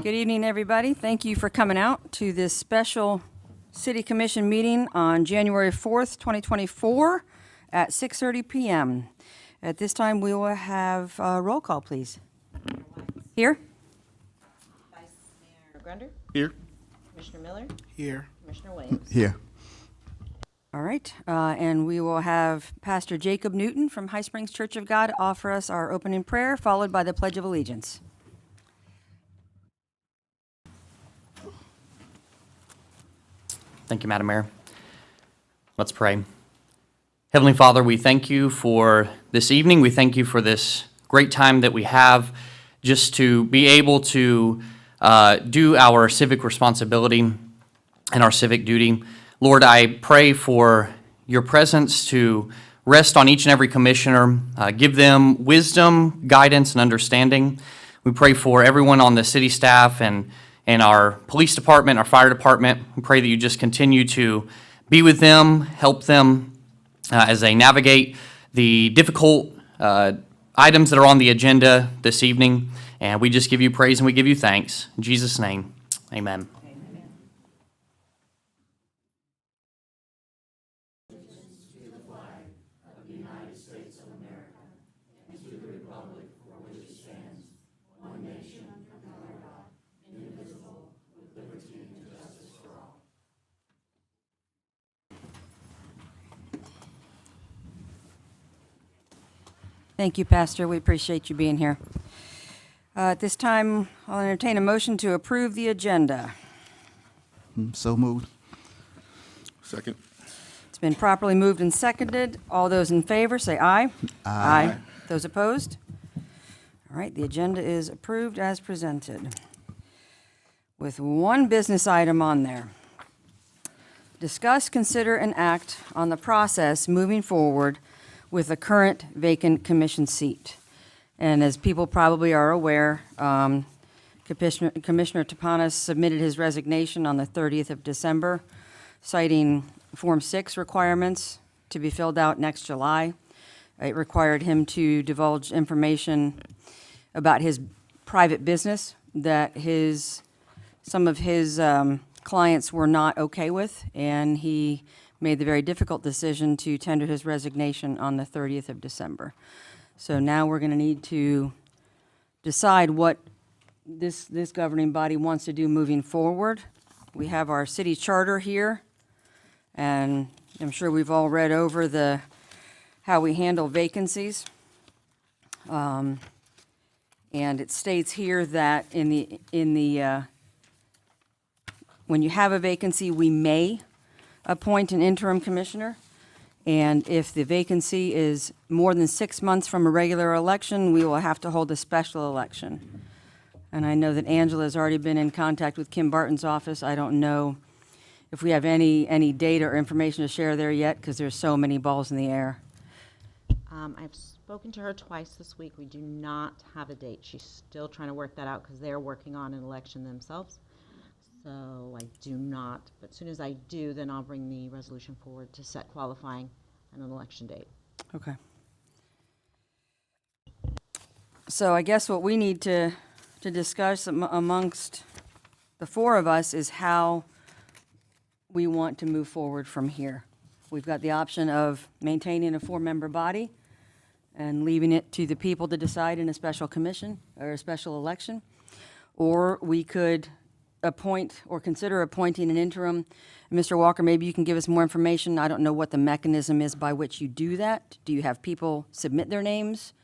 Good evening, everybody. Thank you for coming out to this special City Commission meeting on January 4th, 2024 at 6:30 p.m. At this time, we will have a roll call, please. Here? Vice Mayor Grunder, Here. Commissioner Miller, Here. Commissioner Williams. Here. All right, and we will have Pastor Jacob Newton from High Springs Church of God offer us our opening prayer, followed by the Pledge of Allegiance. Thank you, Madam Mayor. Let's pray. Heavenly Father, we thank you for this evening. We thank you for this great time that we have just to be able to do our civic responsibility and our civic duty. Lord, I pray for your presence to rest on each and every commissioner. Give them wisdom, guidance, and understanding. We pray for everyone on the city staff and our police department, our fire department. We pray that you just continue to be with them, help them as they navigate the difficult items that are on the agenda this evening. And we just give you praise and we give you thanks. In Jesus' name, amen. Thank you, Pastor. We appreciate you being here. At this time, I'll entertain a motion to approve the agenda. So moved. Second. It's been properly moved and seconded. All those in favor, say aye. Aye. Those opposed? All right, the agenda is approved as presented, with one business item on there. Discuss, consider, and act on the process moving forward with the current vacant commission seat. And as people probably are aware, Commissioner Tapanas submitted his resignation on the 30th of December, citing Form 6 requirements to be filled out next July. It required him to divulge information about his private business that some of his clients were not okay with, and he made the very difficult decision to tender his resignation on the 30th of December. So now we're going to need to decide what this governing body wants to do moving forward. We have our city charter here, and I'm sure we've all read over how we handle vacancies. And it states here that when you have a vacancy, we may appoint an interim commissioner, and if the vacancy is more than 6 months from a regular election, we will have to hold a special election. And I know that Angela has already been in contact with Kim Barton's office. I don't know if we have any data or information to share there yet, because there's so many balls in the air. I've spoken to her twice this week. We do not have a date. She's still trying to work that out because they're working on an election themselves. So I do not, but as soon as I do, then I'll bring the resolution forward to set qualifying and an election date. Okay. So I guess what we need to discuss amongst the four of us is how we want to move forward from here. We've got the option of maintaining a 4-member body and leaving it to the people to decide in a special commission or a special election, or we could appoint or consider appointing an interim. Mr. Walker, maybe you can give us more information. I don't know what the mechanism is by which you do that. Do you have people submit their names?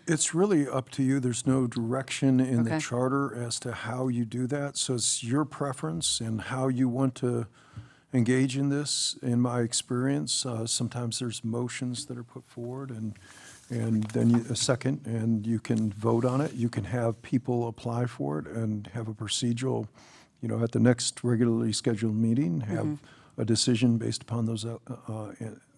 It's really up to you. There's no direction in Okay. the charter as to how you do that. So it's your preference and how you want to engage in this. In my experience, sometimes there's motions that are put forward and then a second, and you can vote on it. You can have people apply for it and have a procedural, at the next regularly scheduled meeting, have a decision based upon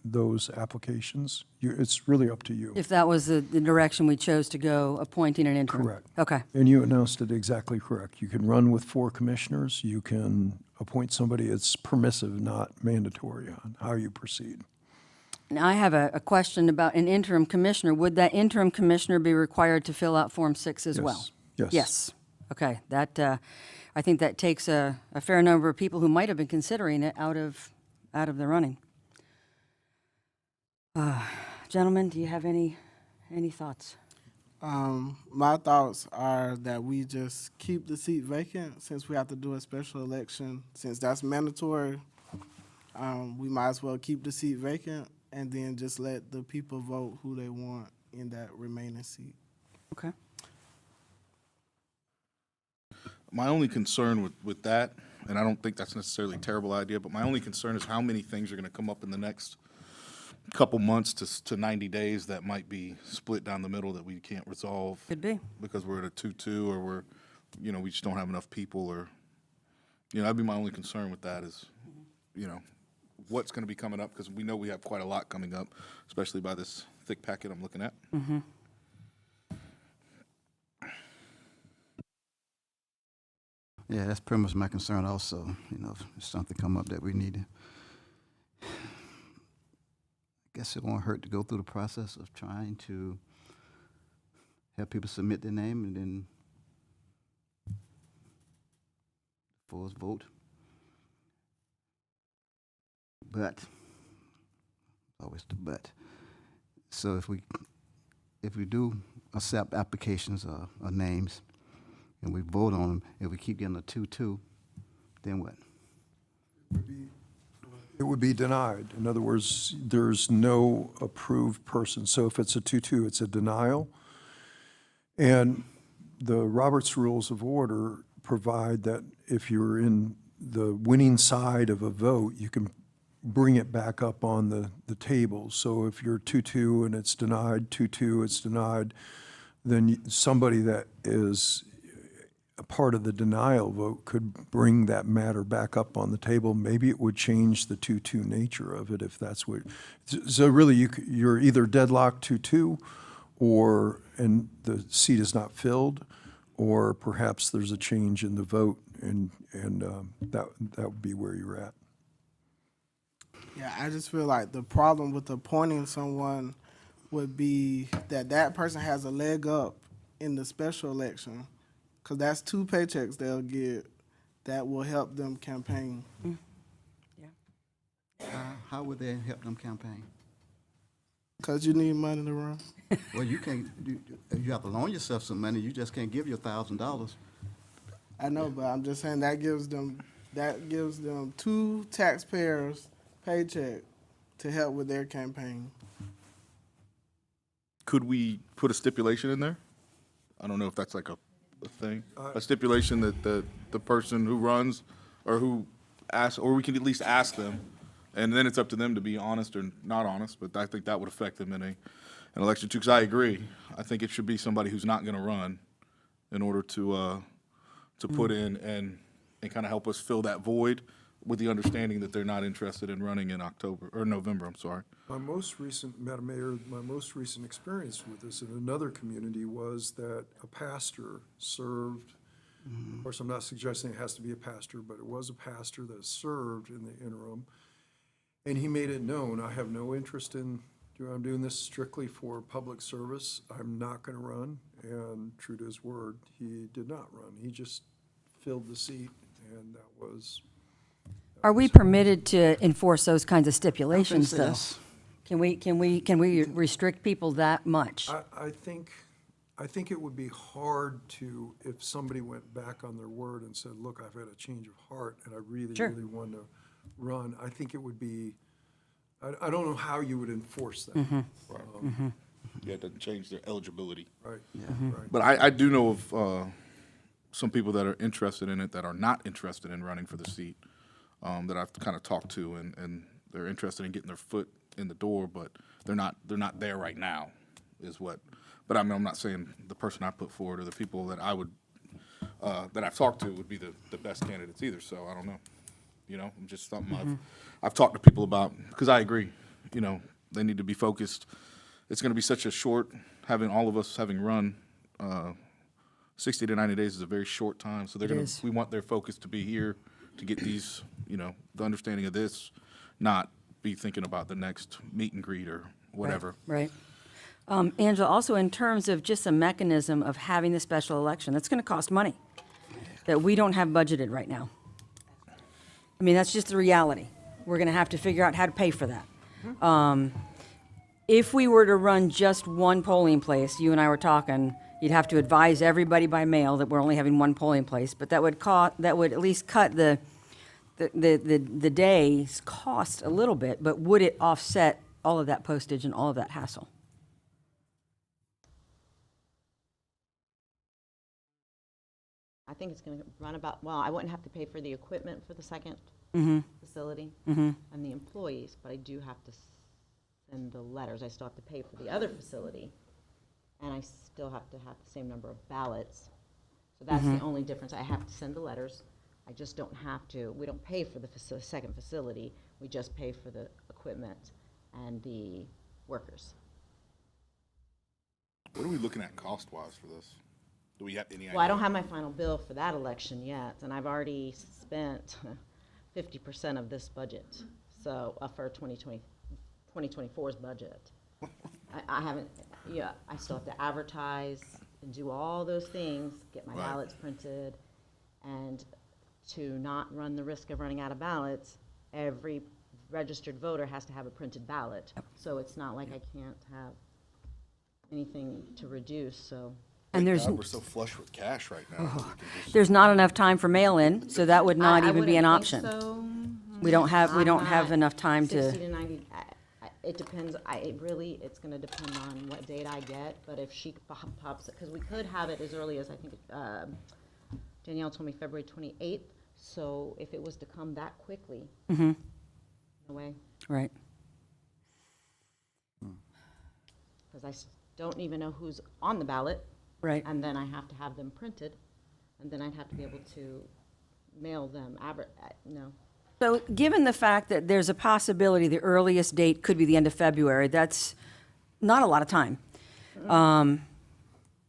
those applications. It's really up to you. If that was the direction we chose to go, appointing an interim? Correct. Okay. And you announced it exactly correct. You can run with 4 commissioners. You can appoint somebody. It's permissive, not mandatory on how you proceed. Now, I have a question about an interim commissioner. Would that interim commissioner be required to fill out Form 6 as well? Yes. Yes. Okay, that, I think that takes a fair number of people who might have been considering it out of the running. Gentlemen, do you have any thoughts? My thoughts are that we just keep the seat vacant since we have to do a special election. Since that's mandatory, we might as well keep the seat vacant and then just let the people vote who they want in that remaining seat. Okay. My only concern with that, and I don't think that's necessarily a terrible idea, but my only concern is how many things are going to come up in the next couple months to 90 days that might be split down the middle that we can't resolve. Could be. Because we're at a 2-2 or we just don't have enough people or, that'd be my only concern with that is, what's going to be coming up because we know we have quite a lot coming up, especially by this thick packet I'm looking at. Mm-hmm. Yeah, that's pretty much my concern also, if something come up that we need to. I guess it won't hurt to go through the process of trying to have people submit their name and then for us vote. But, always the but. So if we do accept applications or names and we vote on them, if we keep getting a 2-2, then what? It would be denied. In other words, there's no approved person. So if it's a 2-2, it's a denial. And the Roberts Rules of Order provide that if you're in the winning side of a vote, you can bring it back up on the table. So if you're 2-2 and it's denied, 2-2, it's denied, then somebody that is a part of the denial vote could bring that matter back up on the table. Maybe it would change the 2-2 nature of it if that's what. So really, you're either deadlocked 2-2, and the seat is not filled, or perhaps there's a change in the vote, and that would be where you're at. Yeah, I just feel like the problem with appointing someone would be that person has a leg up in the special election, because that's 2 paychecks they'll get that will help them campaign. How would they help them campaign? Because you need money to run. Well, you can't, you have to loan yourself some money, you just can't give your $1,000. I know, but I'm just saying that gives them 2 taxpayers' paycheck to help with their campaign. Could we put a stipulation in there? I don't know if that's like a thing. A stipulation that the person who runs or who asks, or we can at least ask them, and then it's up to them to be honest or not honest, but I think that would affect them in an election too, because I agree. I think it should be somebody who's not going to run in order to put in and kind of help us fill that void with the understanding that they're not interested in running in November, I'm sorry. Madam Mayor, my most recent experience with this in another community was that a pastor served, of course, I'm not suggesting it has to be a pastor, but it was a pastor that served in the interim, and he made it known, I have no interest in, I'm doing this strictly for public service, I'm not going to run, and true to his word, he did not run. He just filled the seat, and that was... Are we permitted to enforce those kinds of stipulations, though? Yes. Can we restrict people that much? I think it would be hard to, if somebody went back on their word and said, look, I've had a change of heart and I really, Sure. really want to run, I think it would be, I don't know how you would enforce that. Mm-hmm. Right. Yeah, it doesn't change their eligibility. Right, Mm-hmm. right. But I do know of some people that are interested in it that are not interested in running for the seat that I've kind of talked to, and they're interested in getting their foot in the door, but they're not there right now, is what. But I mean, I'm not saying the person I put forward or the people that I would that I've talked to would be the best candidates either. So I don't know, just something I've talked to people about, because I agree, they need to be focused. It's going to be such a short, all of us having run 60 to 90 days is a very short time. So we want their focus to be here to get these, the understanding of this, not be thinking about the next meet and greet or whatever. Right. Angela, also in terms of just a mechanism of having the special election, that's going to cost money. that we don't have budgeted right now. I mean, that's just the reality. We're going to have to figure out how to pay for that. If we were to run just one polling place, you and I were talking, you'd have to advise everybody by mail that we're only having one polling place, but that would at least cut the day's cost a little bit, but would it offset all of that postage and all of that hassle? I think it's going to run about, well, I wouldn't have to pay for the equipment for the second facility and the employees, but I do have to send the letters. I still have to pay for the other facility, and I still have to have the same number of ballots. So that's the only difference. I have to send the letters. I just don't have to, we don't pay for the second facility. We just pay for the equipment and the workers. What are we looking at cost-wise for this? Do we have any idea? Well, I don't have my final bill for that election yet, and I've already spent 50% of this budget, so, for 2024's budget. I haven't, yeah, I still have to advertise and do all those things, get my Right. ballots printed, and to not run the risk of running out of ballots, every registered voter has to have a printed ballot. So it's not like I can't have anything to reduce, so. And there's, God, we're so flush with cash right now. We can just- there's not enough time for mail-in, so that would not I even be an wouldn't option. think so. We don't have I'm enough not time 60 to, to 90, it depends, it's gonna depend on what date I get, but if she pops, because we could have it as early as, I think, Danielle told me February 28th, so if it was to come that quickly, no way, right. because I don't even know who's on the ballot, Right. and then I have to have them printed, and then I'd have to be able to mail them, no. So given the fact that there's a possibility the earliest date could be the end of February, that's not a lot of time.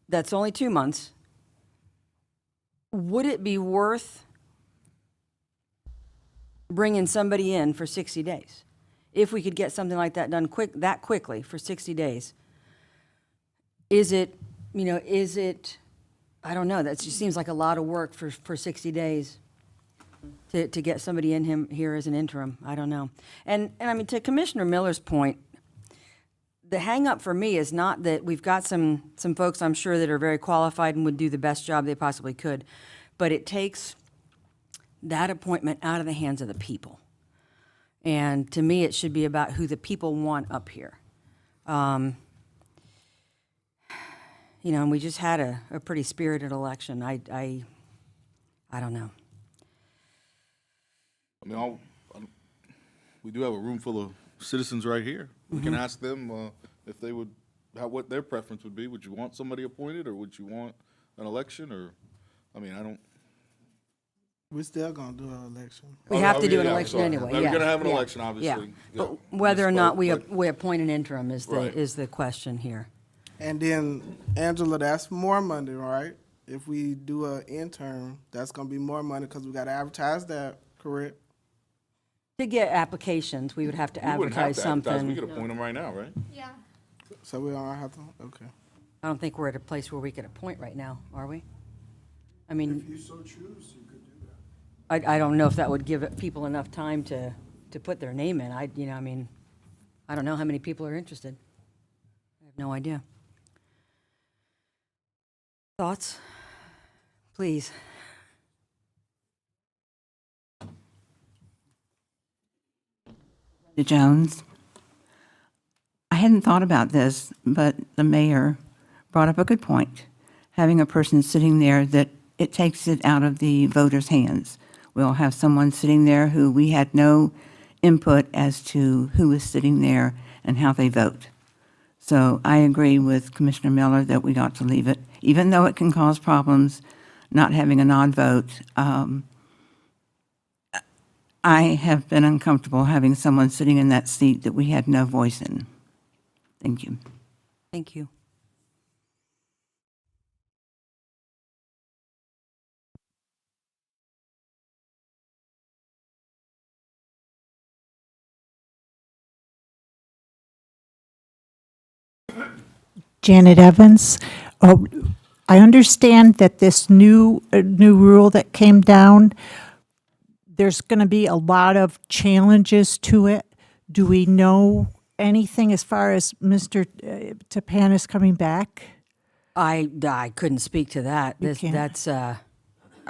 That's only 2 months. Would it be worth bringing somebody in for 60 days? If we could get something like that done that quickly for 60 days? Is it, I don't know, that just seems like a lot of work for 60 days. To get somebody in here as an interim, I don't know. And I mean, to Commissioner Miller's point, the hang-up for me is not that we've got some folks I'm sure that are very qualified and would do the best job they possibly could, but it takes that appointment out of the hands of the people. And to me, it should be about who the people want up here. And we just had a pretty spirited election. I don't know. I mean, we do have a room full of citizens right here. We can ask them if they would, what their preference would be. Would you want somebody appointed, or would you want an election, or, I mean, I don't. We're still gonna do an election. We have to do an Yeah, election sorry. anyway, We're yeah. gonna have an yeah, election, yeah. obviously. But Yeah. whether or not Misspoke, we appoint an interim is Right. the question here. And then, Angela, that's more money, right? If we do an intern, that's gonna be more money, because we gotta advertise that, correct? To get applications, we would have to We wouldn't have advertise to advertise. We something. could appoint them right now, right? So we don't have to, okay. I don't think we're at a place where we could appoint right now, are we? I mean, If you so choose, you could do that. I don't know if that would give people enough time to put their name in. I don't know how many people are interested. I have no idea. Thoughts? Please. Jones. I hadn't thought about this, but the mayor brought up a good point. Having a person sitting there that it takes it out of the voters' hands. We'll have someone sitting there who we had no input as to who is sitting there and how they vote. So I agree with Commissioner Miller that we ought to leave it, even though it can cause problems not having a non-vote. I have been uncomfortable having someone sitting in that seat that we had no voice in. Thank you. Thank you. Janet Evans. I understand that this new rule that came down, there's going to be a lot of challenges to it. Do we know anything as far as Mr. Tapanis coming back? I couldn't speak to that. can't.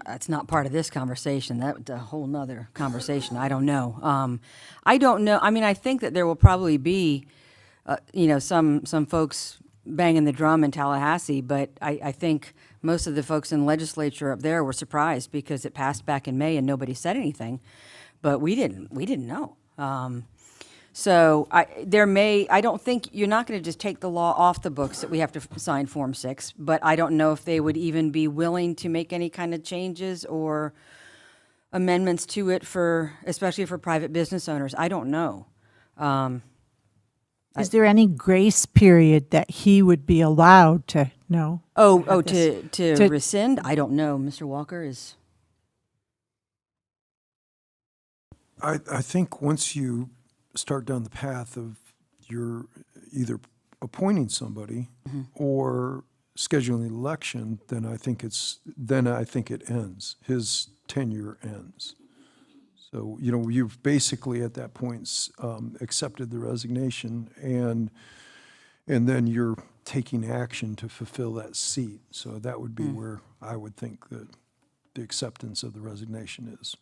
That's not part of this conversation. That's a whole nother conversation. I don't know. I don't know. I mean, I think that there will probably be, some folks banging the drum in Tallahassee, but I think most of the folks in the legislature up there were surprised because it passed back in May and nobody said anything, but we didn't know. So I don't think, you're not going to just take the law off the books that we have to sign Form 6, but I don't know if they would even be willing to make any kind of changes or amendments to it especially for private business owners. I don't know. Is there any grace period that he would be allowed to know? To rescind? I don't know. Mr. Walker is. I think once you start down the path of you're either appointing somebody or scheduling an election, then I think it ends. His tenure ends. So, you've basically at that point accepted the resignation, and then you're taking action to fulfill that seat. So that would be where I would think that the acceptance of the resignation is.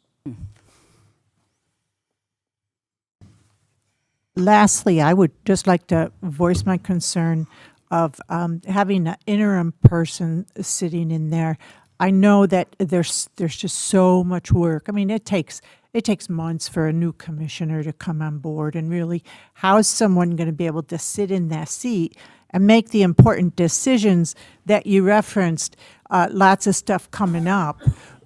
Lastly, I would just like to voice my concern of having an interim person sitting in there. I know that there's just so much work. I mean, it takes months for a new commissioner to come on board, and really, how is someone going to be able to sit in that seat and make the important decisions that you referenced? Lots of stuff coming up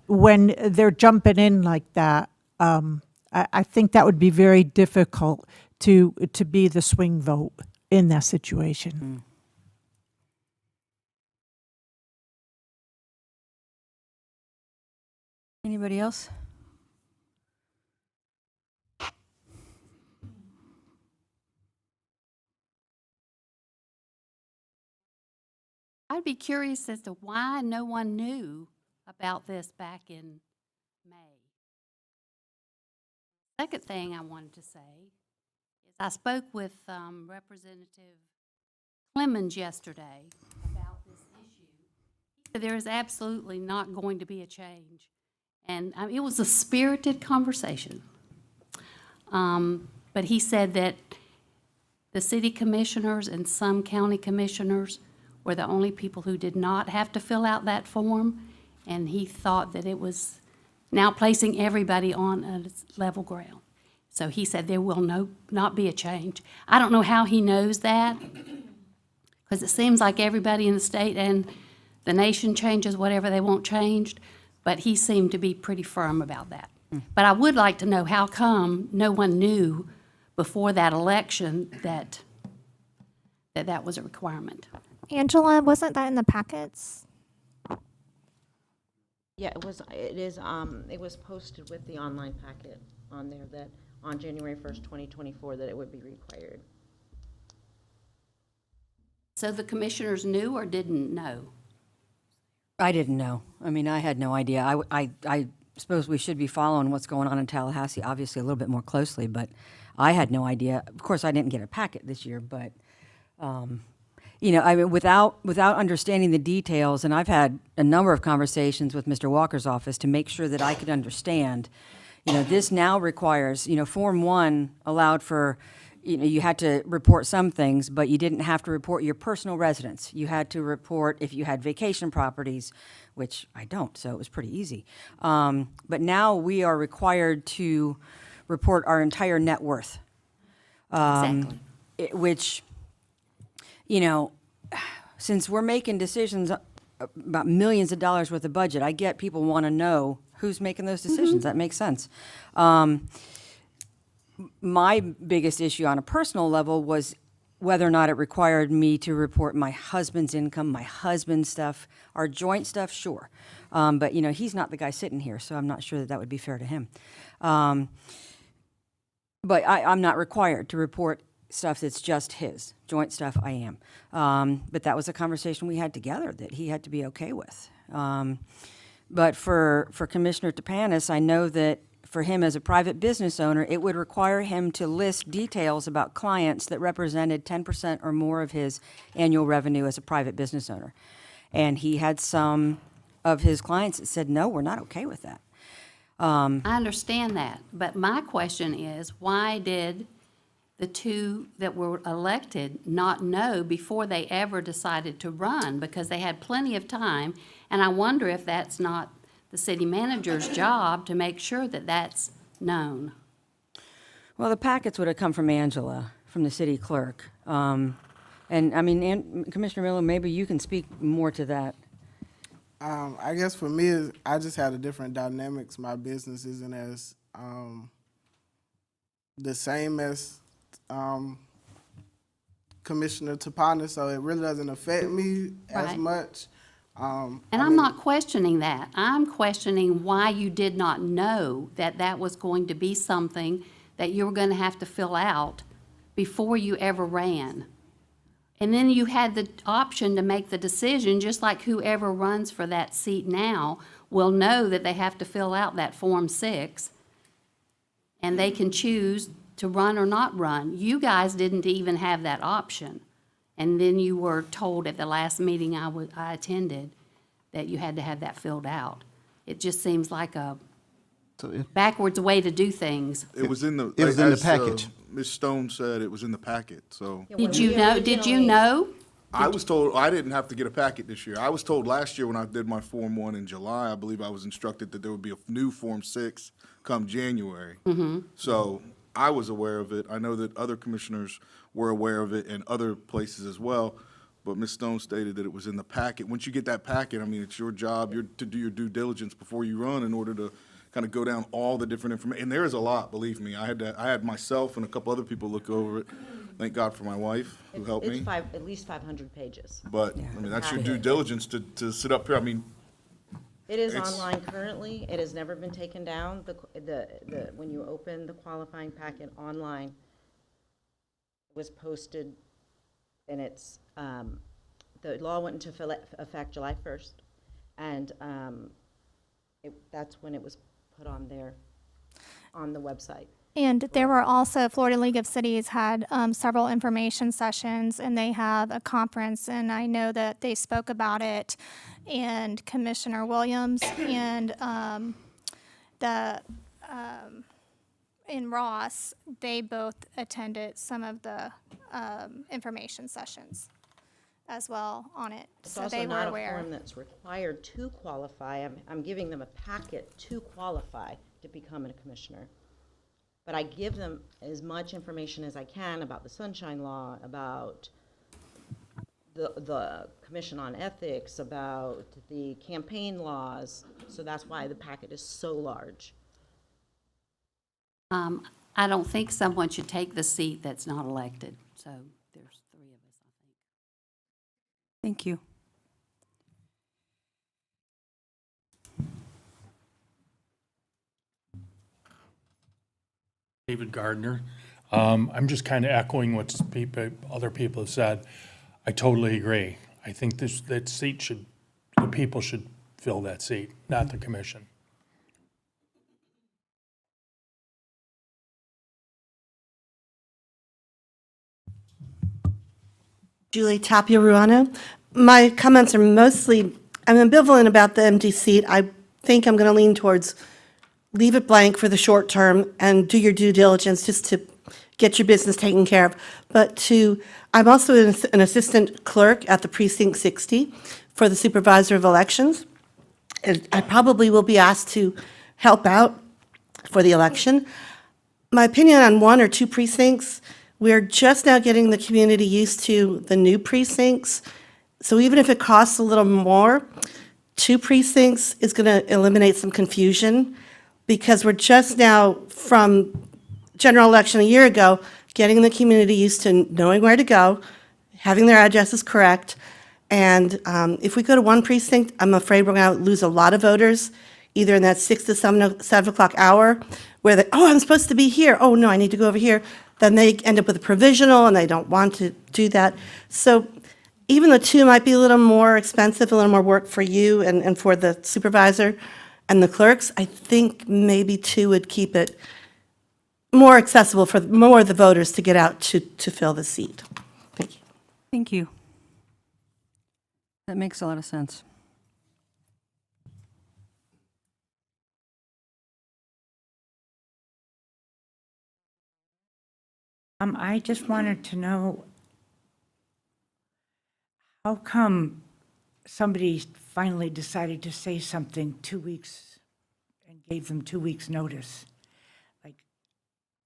when they're jumping in like that. I think that would be very difficult to be the swing vote in that situation. Anybody else? I'd be curious as to why no one knew about this back in May. Second thing I wanted to say is I spoke with Representative Clemens yesterday about this issue. He said there is absolutely not going to be a change. And it was a spirited conversation. But he said that the city commissioners and some county commissioners were the only people who did not have to fill out that form, and he thought that it was now placing everybody on a level ground. So he said there will not be a change. I don't know how he knows that, because it seems like everybody in the state and the nation changes whatever they want changed, but he seemed to be pretty firm about that. But I would like to know how come no one knew before that election that was a requirement. Angela, wasn't that in the packets? Yeah, it was posted with the online packet on there that on January 1st, 2024, that it would be required. So the commissioners knew or didn't know? I didn't know. I mean, I had no idea. I suppose we should be following what's going on in Tallahassee, obviously a little bit more closely, but I had no idea. Of course, I didn't get a packet this year, but, I mean, without understanding the details, and I've had a number of conversations with Mr. Walker's office to make sure that I could understand, this now requires, Form 1 allowed for, you had to report some things, but you didn't have to report your personal residence. You had to report if you had vacation properties, which I don't, so it was pretty easy. But now we are required to report our entire net worth. Exactly. Which, since we're making decisions about millions of dollars worth of budget, I get people want to know who's making those decisions. That makes sense. My biggest issue on a personal level was whether or not it required me to report my husband's income, my husband's stuff, our joint stuff, sure. But, he's not the guy sitting here, so I'm not sure that would be fair to him. But I'm not required to report stuff that's just his. Joint stuff, I am. But that was a conversation we had together that he had to be okay with. But for Commissioner Tapanis, I know that for him as a private business owner, it would require him to list details about clients that represented 10% or more of his annual revenue as a private business owner. And he had some of his clients that said, no, we're not okay with that. I understand that, but my question is, why did the two that were elected not know before they ever decided to run? Because they had plenty of time, and I wonder if that's not the city manager's job to make sure that that's known. Well, the packets would have come from Angela, from the city clerk. And I mean, Commissioner Miller, maybe you can speak more to that. I guess for me, I just had a different dynamics. My business isn't as the same as Commissioner Tapanis, so it really doesn't affect me as Right. much. And I'm not questioning that. I'm questioning why you did not know that that was going to be something that you were going to have to fill out before you ever ran. And then you had the option to make the decision, just like whoever runs for that seat now will know that they have to fill out that Form 6, and they can choose to run or not run. You guys didn't even have that option. And then you were told at the last meeting I attended that you had to have that filled out. It just seems like a So it- backwards way to do things. It was in the. It was in the as, package. Ms. Stone said it was in the packet, so. Did you know, did you know? I was told, I didn't have to get a packet this year. I was told last year when I did my Form 1 in July, I believe I was instructed that there would be a new Form 6 come January. So I was aware of it. I know that other commissioners were aware of it and other places as well. But Ms. Stone stated that it was in the packet. Once you get that packet, I mean, it's your job to do your due diligence before you run in order to kind of go down all the different information. And there is a lot, believe me. I had myself and a couple other people look over it. Thank God for my wife who helped me. It's at least 500 pages. But, I mean, that's your due diligence to sit up here. I mean, It is It's- online currently. It has never been taken down. When you open the qualifying packet online, it was posted, and it's, the law went into effect July 1st, and that's when it was put on there, on the website. And there were also, Florida League of Cities had several information sessions, and they have a conference, and I know that they spoke about it, and Commissioner Williams and and Ross, they both attended some of the information sessions as well on it, It's so also they were not a aware. form that's required to qualify. I'm giving them a packet to qualify to become a commissioner. But I give them as much information as I can about the Sunshine Law, about the Commission on Ethics, about the campaign laws. So that's why the packet is so large. I don't think someone should take the seat that's not elected, so there's three of us, I think. Thank you. David Gardner. I'm just kind of echoing what other people have said. I totally agree. I think that seat the people should fill that seat, not the commission. Julie Tapia Ruano. My comments are mostly, I'm ambivalent about the empty seat. I think I'm going to lean towards leave it blank for the short term and do your due diligence just to get your business taken care of. But I'm also an assistant clerk at the Precinct 60 for the Supervisor of Elections. And I probably will be asked to help out for the election. My opinion on one or two precincts, we're just now getting the community used to the new precincts. So even if it costs a little more, 2 precincts is going to eliminate some confusion because we're just now, from general election a year ago, getting the community used to knowing where to go, having their addresses correct. And if we go to 1 precinct, I'm afraid we're going to lose a lot of voters, either in that 6 to 7 o'clock hour, where I'm supposed to be here. Oh, no, I need to go over here. then they end up with a provisional and they don't want to do that. So even though 2 might be a little more expensive, a little more work for you and for the supervisor and the clerks, I think maybe 2 would keep it more accessible for more of the voters to get out to fill the seat. Thank you. Thank you. That makes a lot of sense. I just wanted to know, how come somebody finally decided to say something 2 weeks and gave them 2 weeks' notice? Like,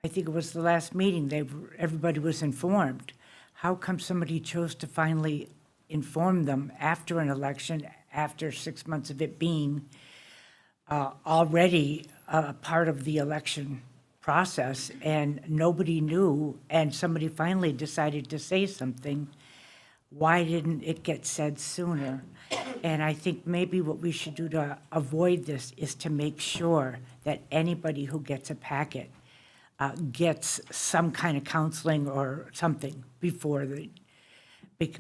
I think it was the last meeting, everybody was informed. How come somebody chose to finally inform them after an election, after 6 months of it being already a part of the election process, and nobody knew, and somebody finally decided to say something? Why didn't it get said sooner? And I think maybe what we should do to avoid this is to make sure that anybody who gets a packet gets some kind of counseling or something before the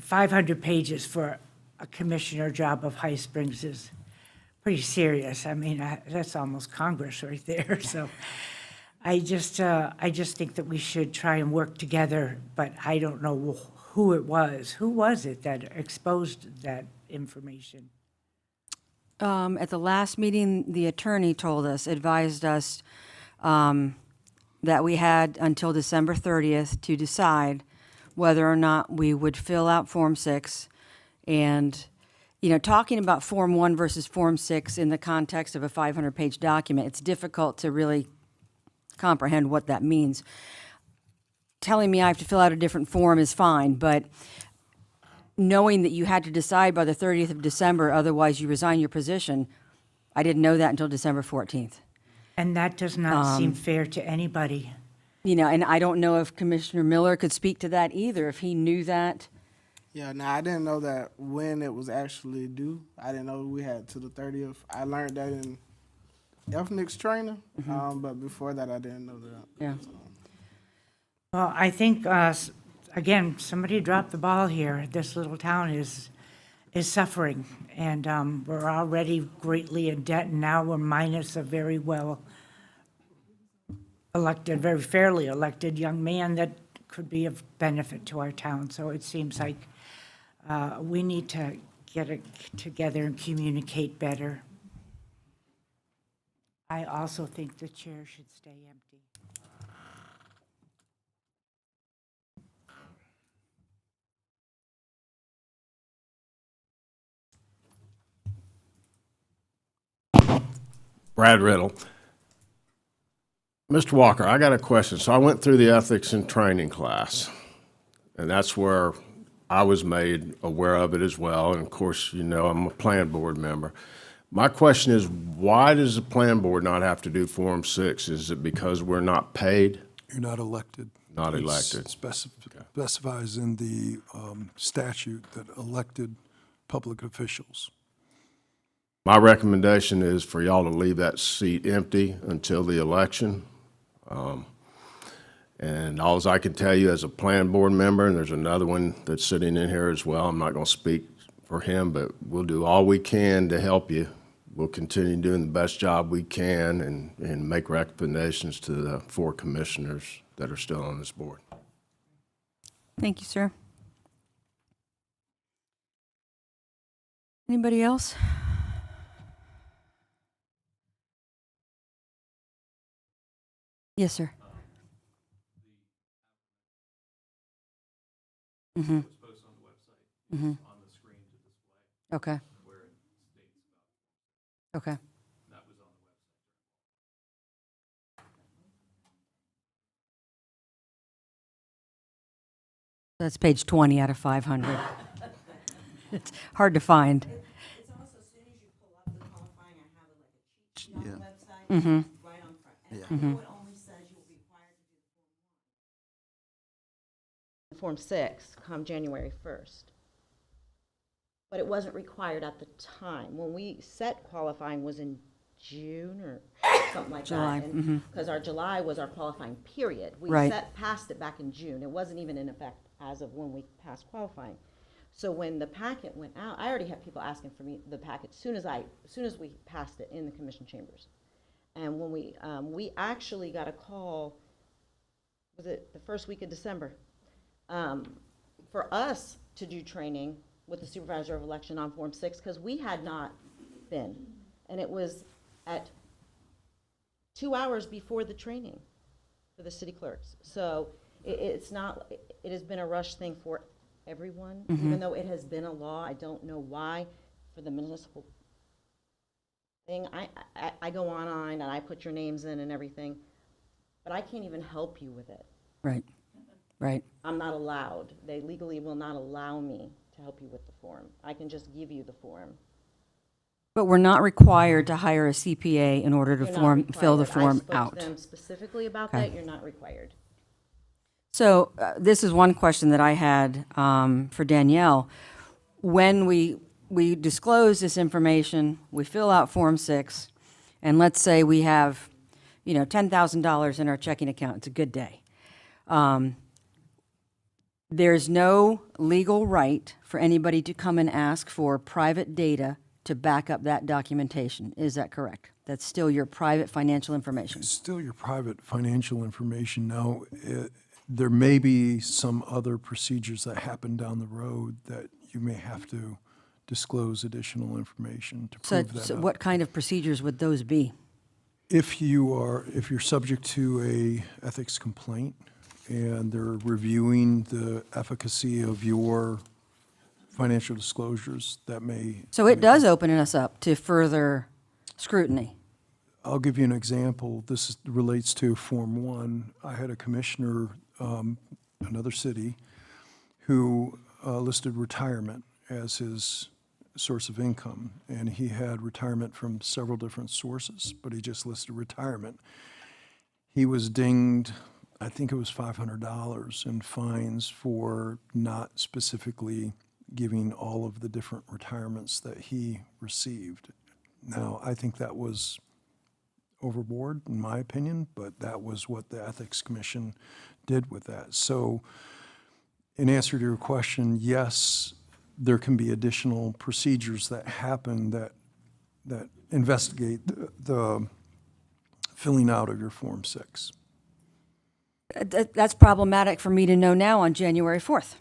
500 pages for a commissioner job of High Springs is pretty serious. I mean, that's almost Congress right there. So I just think that we should try and work together, but I don't know who it was. Who was it that exposed that information? At the last meeting, the attorney advised us that we had until December 30th to decide whether or not we would fill out Form 6. And, you know, talking about Form 1 versus Form 6 in the context of a 500-page document, it's difficult to really comprehend what that means. Telling me I have to fill out a different form is fine, but knowing that you had to decide by the 30th of December, otherwise you resign your position, I didn't know that until December 14th. And that does not seem fair to anybody. You know, and I don't know if Commissioner Miller could speak to that either, if he knew that. Yeah, no, I didn't know that when it was actually due. I didn't know we had to the 30th. I learned that in ethnics training, but before that, I didn't know that. Yeah. Well, I think, again, somebody dropped the ball here. This little town is suffering, and we're already greatly in debt, and now we're minus a very well elected, very fairly elected young man that could be of benefit to our town. So it seems like we need to get it together and communicate better. I also think the chair should stay empty. Brad Riddle. Mr. Walker, I got a question. So I went through the ethics and training class, and that's where I was made aware of it as well. And of course, you know, I'm a plan board member. My question is, why does the plan board not have to do Form 6? Is it because we're not paid? You're not elected. Not elected. It specifies in the statute that elected public officials. My recommendation is for y'all to leave that seat empty until the election. And all I can tell you as a plan board member, and there's another one that's sitting in here as well, I'm not going to speak for him, but we'll do all we can to help you. We'll continue doing the best job we can and make recommendations to the 4 commissioners that are still on this board. Thank you, sir. Anybody else? Yes, sir. Mm-hmm. Mm-hmm. Okay. Okay. That's page 20 out of 500. It's hard to find. It's also, as soon as you pull up the qualifying, I have like a cheat sheet on Yeah. the website, Mm-hmm. right on front. And Yeah. I know it only says you will be required to do Form 6 come January 1st. But it wasn't required at the time. When we set qualifying was in June or something like July, that. Because our July was our qualifying period. We Right. passed it back in June. It wasn't even in effect as of when we passed qualifying. So when the packet went out, I already had people asking for me the packet as soon as we passed it in the commission chambers. And when we actually got a call, was it the first week of December, for us to do training with the supervisor of election on Form 6, because we had not been. And it was at 2 hours before the training for the city clerks. So it has been a rush thing for everyone, even though it has been a law. I don't know why for the municipal thing. I go online and I put your names in and everything, but I can't even help you with it. Right, right. I'm not allowed. They legally will not allow me to help you with the form. I can just give you the form. But we're not required to hire a CPA in order to You're not fill the required. form I spoke out. to them specifically about Okay. that. You're not required. So this is one question that I had for Danielle. When we disclose this information, we fill out Form 6, and let's say we have, $10,000 in our checking account. It's a good day. There's no legal right for anybody to come and ask for private data to back up that documentation. Is that correct? That's still your private financial information. It's still your private financial information. Now, there may be some other procedures that happen down the road that you may have to disclose additional information to So, prove that so up. what kind of procedures would those be? If you're subject to a ethics complaint and they're reviewing the efficacy of your financial disclosures, that may. So it does open us up to further scrutiny. I'll give you an example. This relates to Form 1. I had a commissioner, another city, who listed retirement as his source of income. And he had retirement from several different sources, but he just listed retirement. He was dinged, I think it was $500 in fines for not specifically giving all of the different retirements that he received. Now, I think that was overboard, in my opinion, but that was what the Ethics Commission did with that. So, in answer to your question, yes, there can be additional procedures that happen that investigate the filling out of your Form 6. That's problematic for me to know now on January 4th.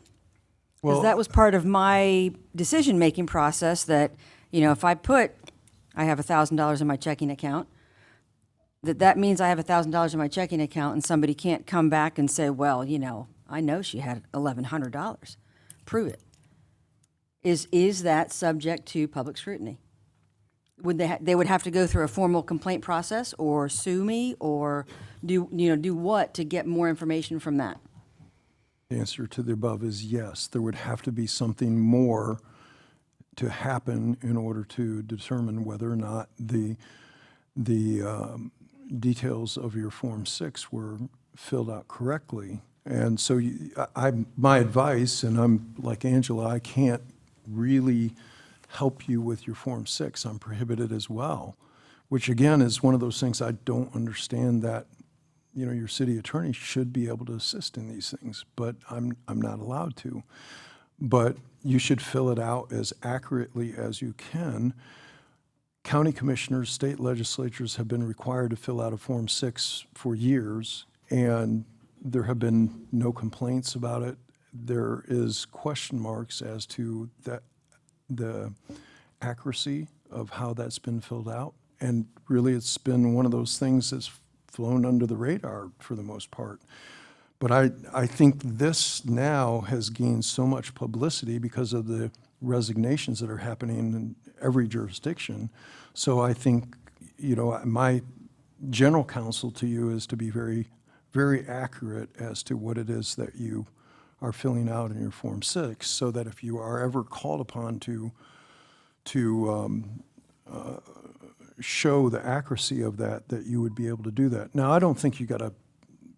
Because Well- that was part of my decision-making process that, if I have $1,000 in my checking account, that means I have $1,000 in my checking account and somebody can't come back and say, well, I know she had $1,100. Prove it. Is that subject to public scrutiny? Would they would have to go through a formal complaint process or sue me or do what to get more information from that? The answer to the above is yes. There would have to be something more to happen in order to determine whether or not the details of your Form 6 were filled out correctly. And so my advice, and I'm like Angela, I can't really help you with your Form 6. I'm prohibited as well, which again is one of those things I don't understand that, your city attorney should be able to assist in these things, but I'm not allowed to. But you should fill it out as accurately as you can. County commissioners, state legislatures have been required to fill out a Form 6 for years, and there have been no complaints about it. There is question marks as to the accuracy of how that's been filled out. And really, it's been one of those things that's flown under the radar for the most part. But I think this now has gained so much publicity because of the resignations that are happening in every jurisdiction. So I think, my general counsel to you is to be very, very accurate as to what it is that you are filling out in your Form 6, so that if you are ever called upon to show the accuracy of that you would be able to do that. Now, I don't think you got to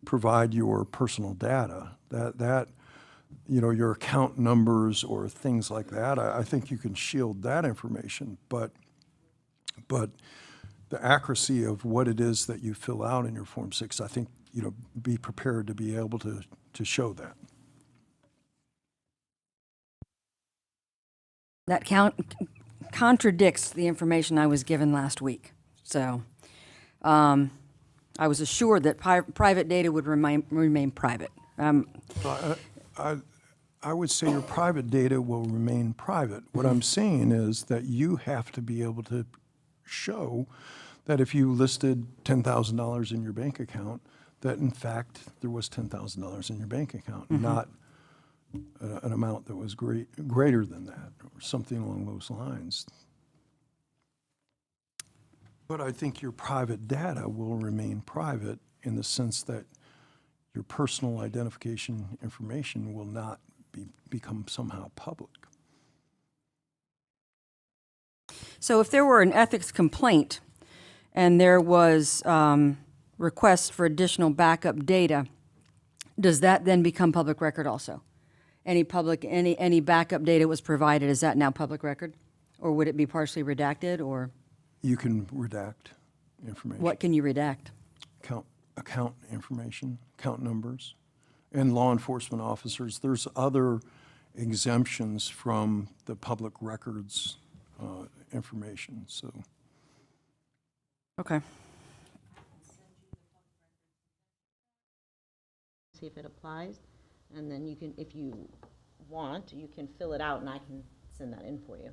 provide your personal data, that your account numbers or things like that. I think you can shield that information, but the accuracy of what it is that you fill out in your Form 6, I think, be prepared to be able to show that. That contradicts the information I was given last week. So I was assured that private data would remain private. I would say your private data will remain private. What I'm saying is that you have to be able to show that if you listed $10,000 in your bank account, that in fact there was $10,000 in your bank account, not an amount that was greater than that, or something along those lines. But I think your private data will remain private in the sense that your personal identification information will not become somehow public. So if there were an ethics complaint and there was requests for additional backup data, does that then become public record also? Any backup data was provided, is that now public record? Or would it be partially redacted, or? You can redact information. What can you redact? Account information, account numbers, and law enforcement officers. There's other exemptions from the public records information, so. Okay. See if it applies, and then you can, if you want, you can fill it out and I can send that in for you.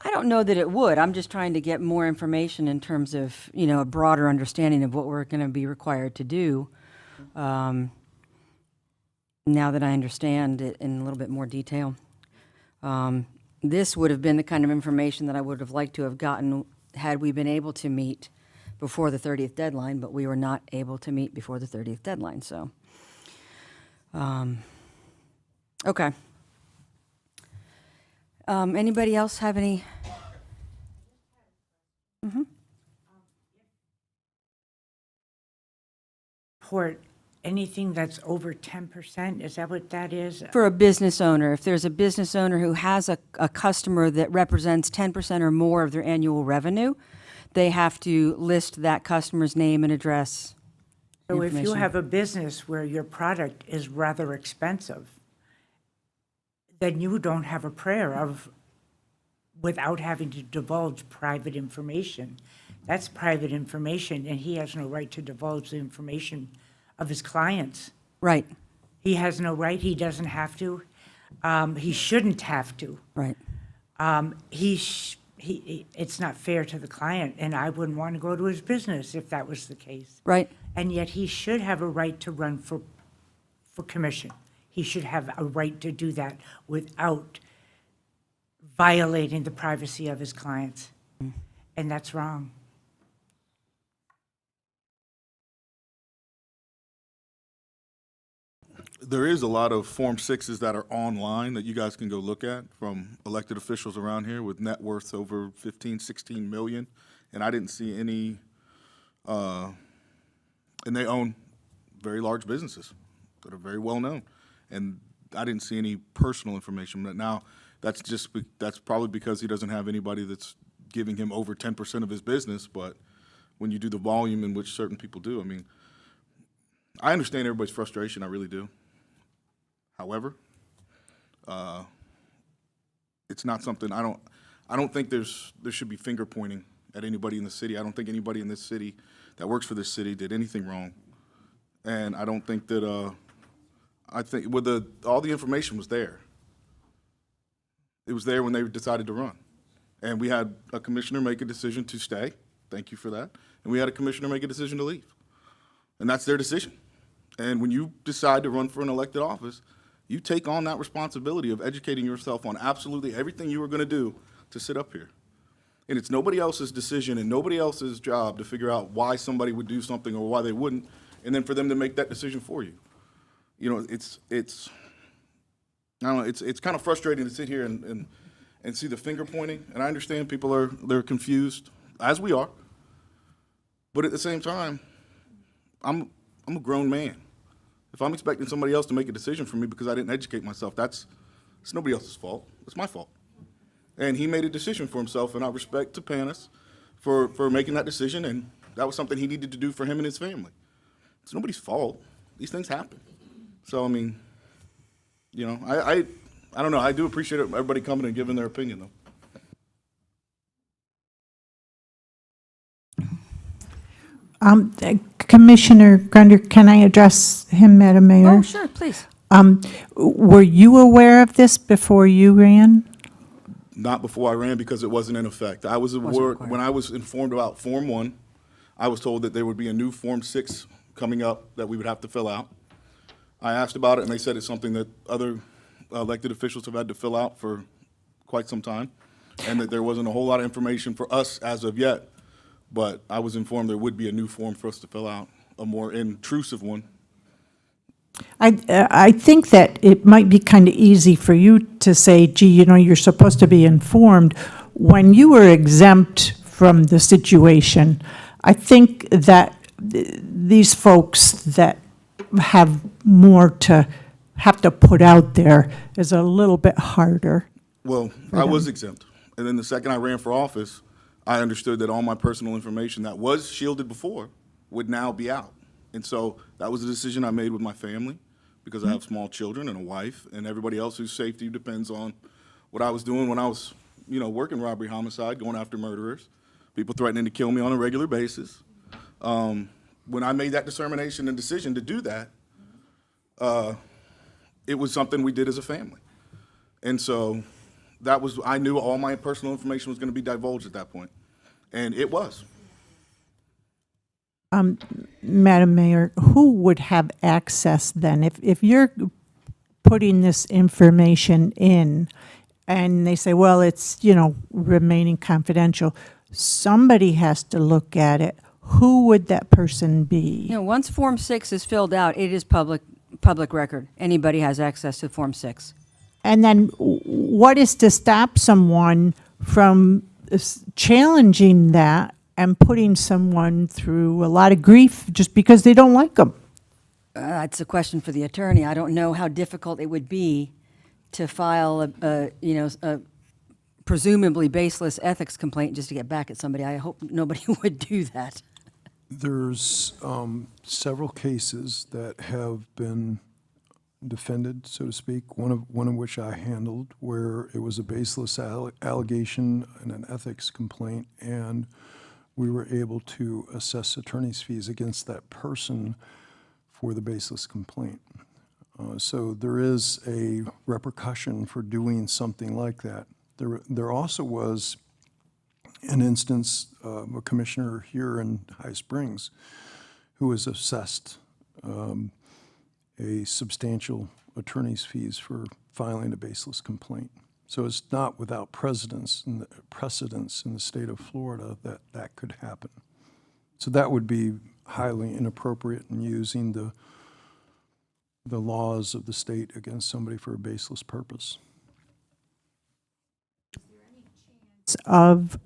I don't know that it would. I'm just trying to get more information in terms of, a broader understanding of what we're going to be required to do. Now that I understand it in a little bit more detail. This would have been the kind of information that I would have liked to have gotten had we been able to meet before the 30th deadline, but we were not able to meet before the 30th deadline, so. Okay. Anybody else have any? For anything that's over 10%, is that what that is? For a business owner, if there's a business owner who has a customer that represents 10% or more of their annual revenue, they have to list that customer's name and address. So if you have a business where your product is rather expensive, then you don't have a prayer of, without having to divulge private information. That's private information, and he has no right to divulge the information of his clients. Right. He has no right, he doesn't have to. He shouldn't have to. Right. It's not fair to the client, and I wouldn't want to go to his business if that was the case. Right. And yet he should have a right to run for commission. He should have a right to do that without violating the privacy of his clients. And that's wrong. There is a lot of Form 6s that are online that you guys can go look at from elected officials around here with net worths over 15, 16 million. And I didn't see any, and they own very large businesses that are very well known. And I didn't see any personal information. But now that's probably because he doesn't have anybody that's giving him over 10% of his business. But when you do the volume in which certain people do, I mean, I understand everybody's frustration, I really do. However, it's not something, I don't think there should be finger pointing at anybody in the city. I don't think anybody in this city that works for this city did anything wrong. And I don't think that, I think all the information was there. It was there when they decided to run. And we had a commissioner make a decision to stay. Thank you for that. And we had a commissioner make a decision to leave. And that's their decision. And when you decide to run for an elected office, you take on that responsibility of educating yourself on absolutely everything you are going to do to sit up here. And it's nobody else's decision and nobody else's job to figure out why somebody would do something or why they wouldn't, and then for them to make that decision for you. You know, it's I don't know, it's kind of frustrating to sit here and see the finger pointing. And I understand people they're confused, as we are. But at the same time, I'm a grown man. If I'm expecting somebody else to make a decision for me because I didn't educate myself, it's nobody else's fault. It's my fault. And he made a decision for himself, and I respect Tapanis for making that decision, and that was something he needed to do for him and his family. It's nobody's fault. These things happen. So, I mean, you know, I don't know. I do appreciate everybody coming and giving their opinion, though. Commissioner Grunder, can I address him, Madam Mayor? Oh, sure, please. Were you aware of this before you ran? Not before I ran because it wasn't in effect. I was aware, when I was informed about Form 1, I was told that there would be a new Form 6 coming up that we would have to fill out. I asked about it, and they said it's something that other elected officials have had to fill out for quite some time, and that there wasn't a whole lot of information for us as of yet. But I was informed there would be a new form for us to fill out, a more intrusive one. I think that it might be kind of easy for you to say, gee, you know, you're supposed to be informed. When you were exempt from the situation, I think that these folks that have more to have to put out there is a little bit harder. Well, I was exempt. And then the second I ran for office, I understood that all my personal information that was shielded before would now be out. And so that was a decision I made with my family, because I have small children and a wife, and everybody else whose safety depends on what I was doing when I was, you know, working robbery, homicide, going after murderers, people threatening to kill me on a regular basis. When I made that determination and decision to do that, it was something we did as a family. And so that was, I knew all my personal information was going to be divulged at that point, and it was. Madam Mayor, who would have access then? If you're putting this information in and they say, well, it's, you know, remaining confidential, somebody has to look at it. Who would that person be? You know, once Form 6 is filled out, it is public record. Anybody has access to Form 6. And then what is to stop someone from challenging that and putting someone through a lot of grief just because they don't like them? It's a question for the attorney. I don't know how difficult it would be to file a presumably baseless ethics complaint just to get back at somebody. I hope nobody would do that. There's several cases that have been defended, so to speak, one of which I handled, where it was a baseless allegation and an ethics complaint, and we were able to assess attorney's fees against that person for the baseless complaint. So there is a repercussion for doing something like that. There also was an instance of a commissioner here in High Springs who was assessed a substantial attorney's fees for filing a baseless complaint. So it's not without precedence in the state of Florida that that could happen. So that would be highly inappropriate in using the laws of the state against somebody for a baseless purpose. Of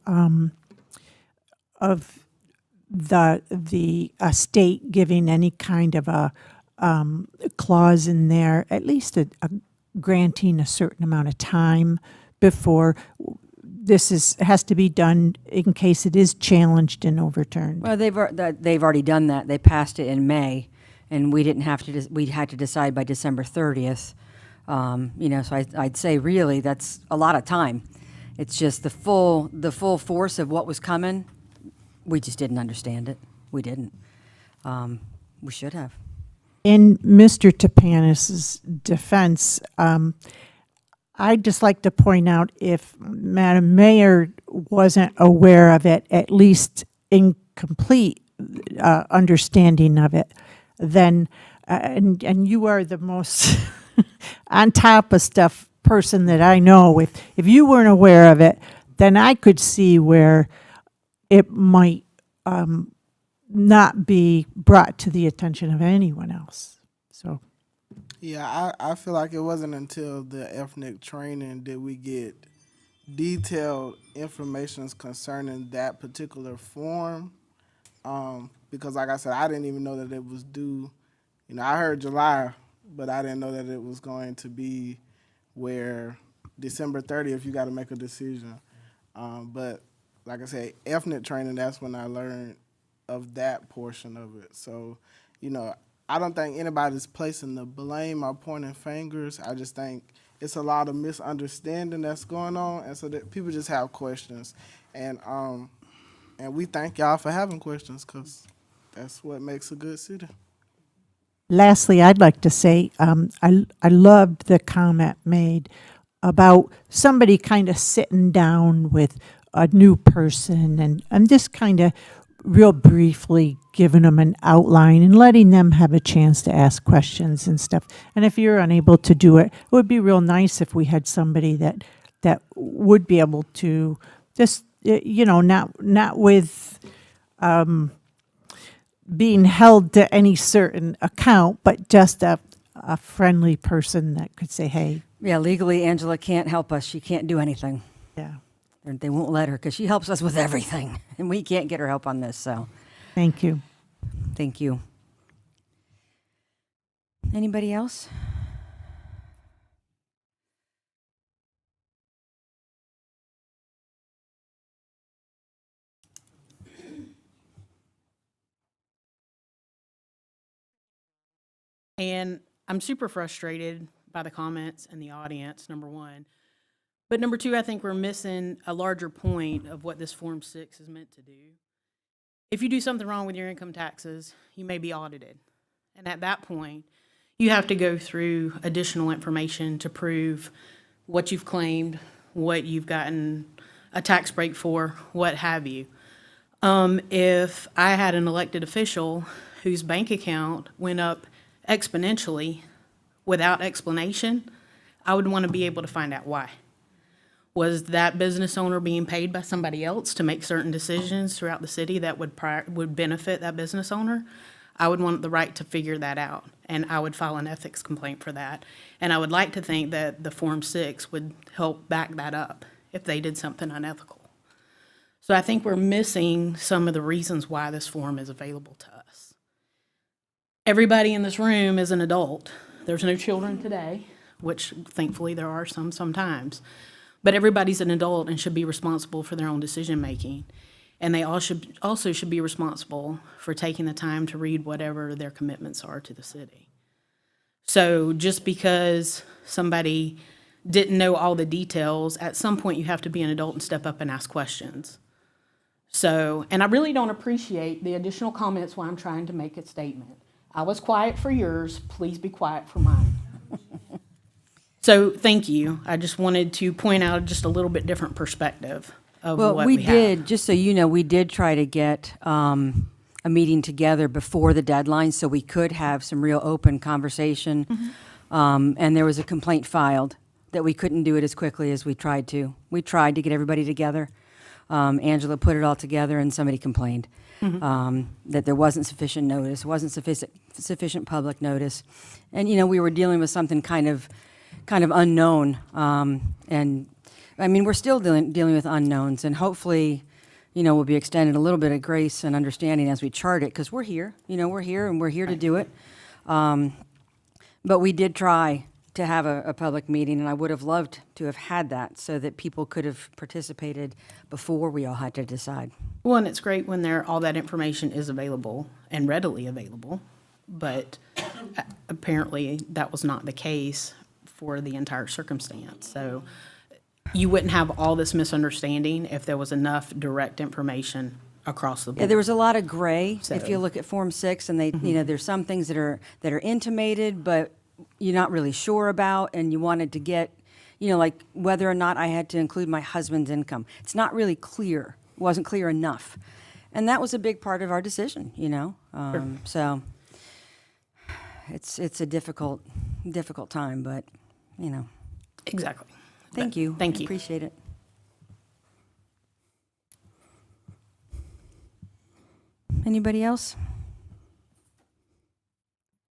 the state giving any kind of a clause in there, at least a granting a certain amount of time before this has to be done in case it is challenged and overturned. Well, they've already done that. They passed it in May, and we didn't have to. We had to decide by December 30th. You know, so I'd say really that's a lot of time. It's just the full force of what was coming. We just didn't understand it. We didn't. We should have. In Mr. Tapanis's defense, I'd just like to point out, if Madam Mayor wasn't aware of it, at least incomplete understanding of it, then, and you are the most on top of stuff person that I know, if you weren't aware of it, then I could see where it might not be brought to the attention of anyone else. So, yeah, I feel like it wasn't until the ethnic training did we get detailed information concerning that particular form. Because like I said, I didn't even know that it was due. You know, I heard July, but I didn't know that it was going to be where December 30th you got to make a decision. But like I said, ethnic training, that's when I learned of that portion of it. So, you know, I don't think anybody's placing the blame or pointing fingers. I just think it's a lot of misunderstanding that's going on, and so that people just have questions. And we thank y'all for having questions, because that's what makes a good city. Lastly, I'd like to say I loved the comment made about somebody kind of sitting down with a new person and just kind of real briefly giving them an outline and letting them have a chance to ask questions and stuff. And if you're unable to do it, it would be real nice if we had somebody that would be able to just, you know, not with being held to any certain account, but just a friendly person that could say, hey. Yeah, legally, Angela can't help us. She can't do anything. Yeah. They won't let her because she helps us with everything, and we can't get her help on this, so. Thank you. Thank you. Anybody else? And I'm super frustrated by the comments and the audience, number one. But number two, I think we're missing a larger point of what this Form 6 is meant to do. If you do something wrong with your income taxes, you may be audited. And at that point, you have to go through additional information to prove what you've claimed, what you've gotten a tax break for, what have you. If I had an elected official whose bank account went up exponentially without explanation, I would want to be able to find out why. Was that business owner being paid by somebody else to make certain decisions throughout the city that would benefit that business owner? I would want the right to figure that out, and I would file an ethics complaint for that. And I would like to think that the Form 6 would help back that up if they did something unethical. So I think we're missing some of the reasons why this form is available to us. Everybody in this room is an adult. There's no children today, which thankfully there are some sometimes. But everybody's an adult and should be responsible for their own decision-making. And they also should be responsible for taking the time to read whatever their commitments are to the city. So just because somebody didn't know all the details, at some point you have to be an adult and step up and ask questions. So, and I really don't appreciate the additional comments while I'm trying to make a statement. I was quiet for yours, please be quiet for mine. So, thank you. I just wanted to point out just a little bit different perspective of what we have. did, just so you know, we did try to get a meeting together before the deadline so we could have some real open conversation. And there was a complaint filed that we couldn't do it as quickly as we tried to. We tried to get everybody together. Angela put it all together and somebody complained that there wasn't sufficient notice, wasn't sufficient public notice. And, you know, we were dealing with something kind of unknown. And I mean, we're still dealing with unknowns, and hopefully, you know, we'll be extended a little bit of grace and understanding as we chart it, because we're here, you know, we're here and we're here to do it. But we did try to have a public meeting, and I would have loved to have had that so that people could have participated before we all had to decide. Well, and it's great when all that information is available and readily available, but apparently that was not the case for the entire circumstance. So you wouldn't have all this misunderstanding if there was enough direct information across the board. Yeah, there was a lot of gray. So- If you look at Form 6, and they, you know, there's some things that are intimated, but you're not really sure about, and you wanted to get, you know, like whether or not I had to include my husband's income. It's not really clear. It wasn't clear enough. And that was a big part of our decision, you know? So it's a difficult time, but, you know. Exactly. Thank you. Thank you. Appreciate it. Anybody else?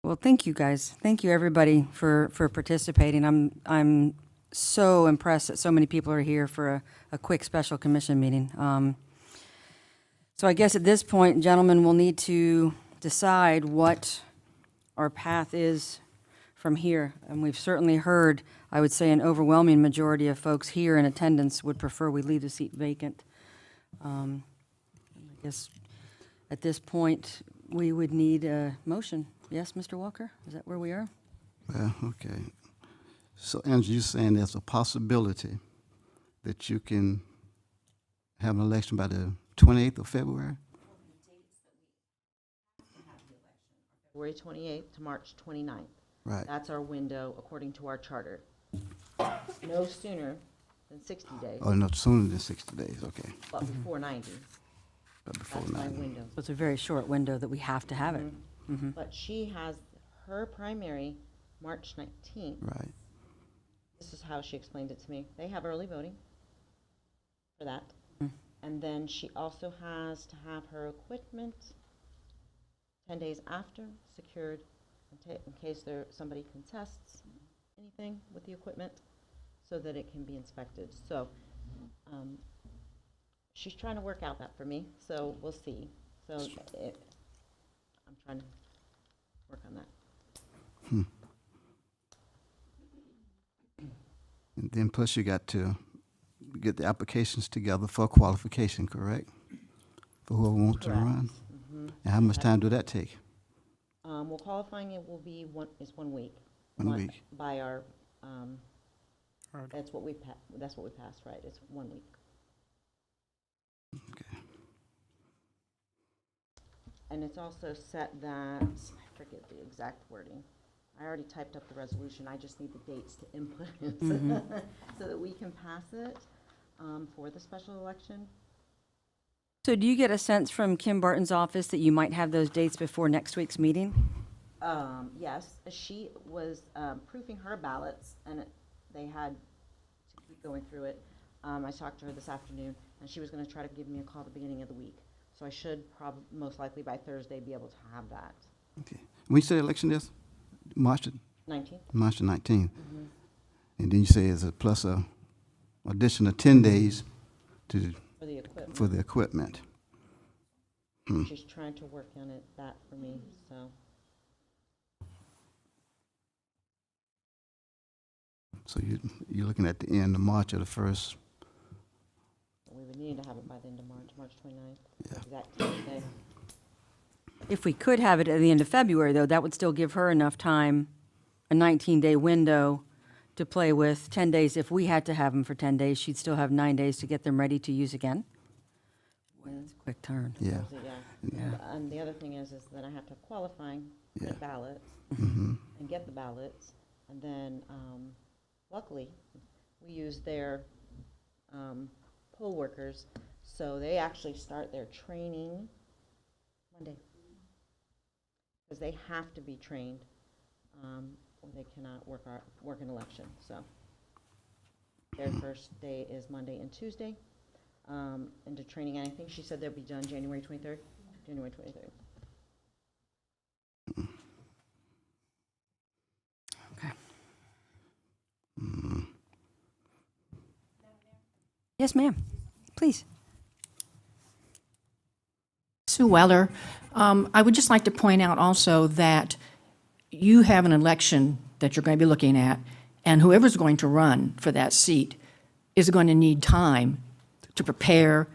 Well, thank you guys. Thank you everybody for participating. I'm so impressed that so many people are here for a quick special commission meeting. So I guess at this point, gentlemen, we'll need to decide what our path is from here. And we've certainly heard, I would say, an overwhelming majority of folks here in attendance would prefer we leave the seat vacant. I guess at this point, we would need a motion. Yes, Mr. Walker? Is that where we are? Well, okay. So, Angela, you're saying there's a possibility that you can have an election by the 28th of February? February 28th to March 29th. Right. That's our window according to our charter. No sooner than 60 days, Oh, no, sooner than 60 days, okay. but before 90. But before That's my 90. window. So it's a very short window that we have to have it. But she has her primary March 19th. Right. This is how she explained it to me. They have early voting for that. And then she also has to have her equipment 10 days after secured in case somebody contests anything with the equipment so that it can be inspected. So she's trying to work out that for me, so we'll see. So I'm trying to work on that. And then plus you got to get the applications together for qualification, correct? For whoever wants to run? And how much time do that take? Well, qualifying it will be 1 week. 1 week. By our, that's what we passed, right? It's 1 week. Okay. And it's also set that, I forget the exact wording. I already typed up the resolution. I just need the dates to input it so that we can pass it for the special election. So do you get a sense from Kim Barton's office that you might have those dates before next week's meeting? Yes, she was proofing her ballots, and they had to keep going through it. I talked to her this afternoon, and she was going to try to give me a call at the beginning of the week. So I should most likely by Thursday be able to have that. Okay. When you say election is? March the 19th? March the 19th. And then you say it's a plus a additional 10 days to For the equipment. for the equipment. She's trying to work on that for me, so. So you're looking at the end of March or the first. We would need to have it by the end of March, March 29th. Yeah. Exact day. If we could have it at the end of February, though, that would still give her enough time, a 19-day window to play with. 10 days, if we had to have them for 10 days, she'd still have 9 days to get them ready to use again. Boy, that's a quick turn. Yeah. And the other thing is that I have to have qualifying, Yeah. get ballots, Mhm. and get the ballots. And then, luckily, we use their poll workers, so they actually start their training Monday. Because they have to be trained, or they cannot work an election, so. Their first day is Monday and Tuesday, into training, and I think she said they'll be done January 23rd, January 23rd. Okay. Yes, ma'am. Please. Sue Weller. I would just like to point out also that you have an election that you're going to be looking at, and whoever's going to run for that seat is going to need time to prepare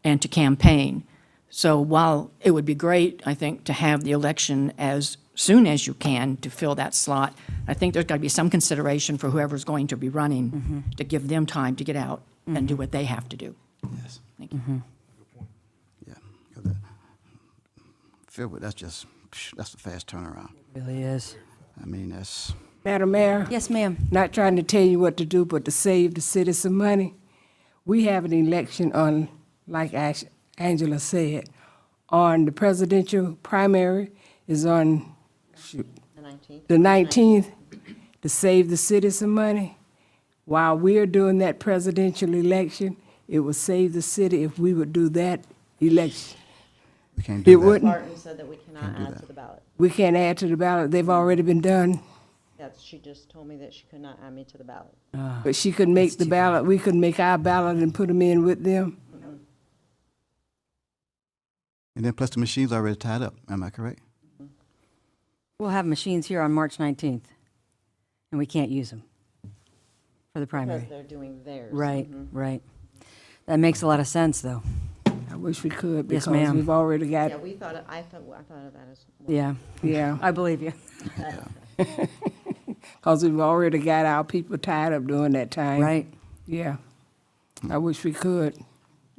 and to campaign. So while it would be great, I think, to have the election as soon as you can to fill that slot, I think there's got to be some consideration for whoever's going to be running to give them time to get out and do what they have to do. Yes. Thank you. Yeah. 'Cause that- February, that's a fast turnaround. It really is. I mean, that's. Madam Mayor? Yes, ma'am. Not trying to tell you what to do, but to save the city some money. We have an election on, like Angela said, on the presidential primary is on, The 19th? the 19th, to save the city some money. While we're doing that presidential election, it would save the city if we would do that election. We can't It do that. wouldn't. Martin said that we cannot Can't do add that. to the ballot. We can't add to the ballot. They've already been done. She just told me that she could not add me to the ballot. But she could make the ballot, we could make our ballot and put them in with them. And then plus the machine's already tied up, am I correct? We'll have machines here on March 19th, and we can't use them for the primary. Because they're doing theirs. Right, Mhm. right. That makes a lot of sense, though. wish we could Yes, because ma'am. we've already got, Yeah, I thought of that as. Yeah. yeah, I believe you. because we've already got our people tired of doing that time. Right. Yeah. I wish we could,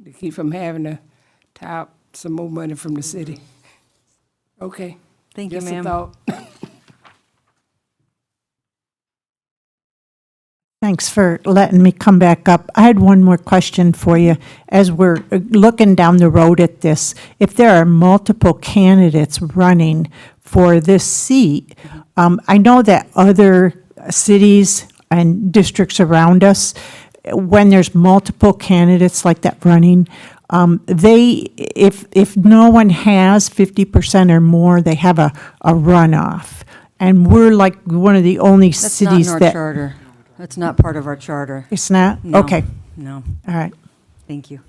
to keep from having to tie up some more money from the city. Okay. Thank you, Just a ma'am. thought. Thanks for letting me come back up. I had one more question for you. As we're looking down the road at this, if there are multiple candidates running for this seat, I know that other cities and districts around us, when there's multiple candidates like that running, if no one has 50% or more, they have a runoff. And we're like one of the only That's not in cities our that. charter. That's not part of our charter. It's not? No, Okay. No. All right. Thank you.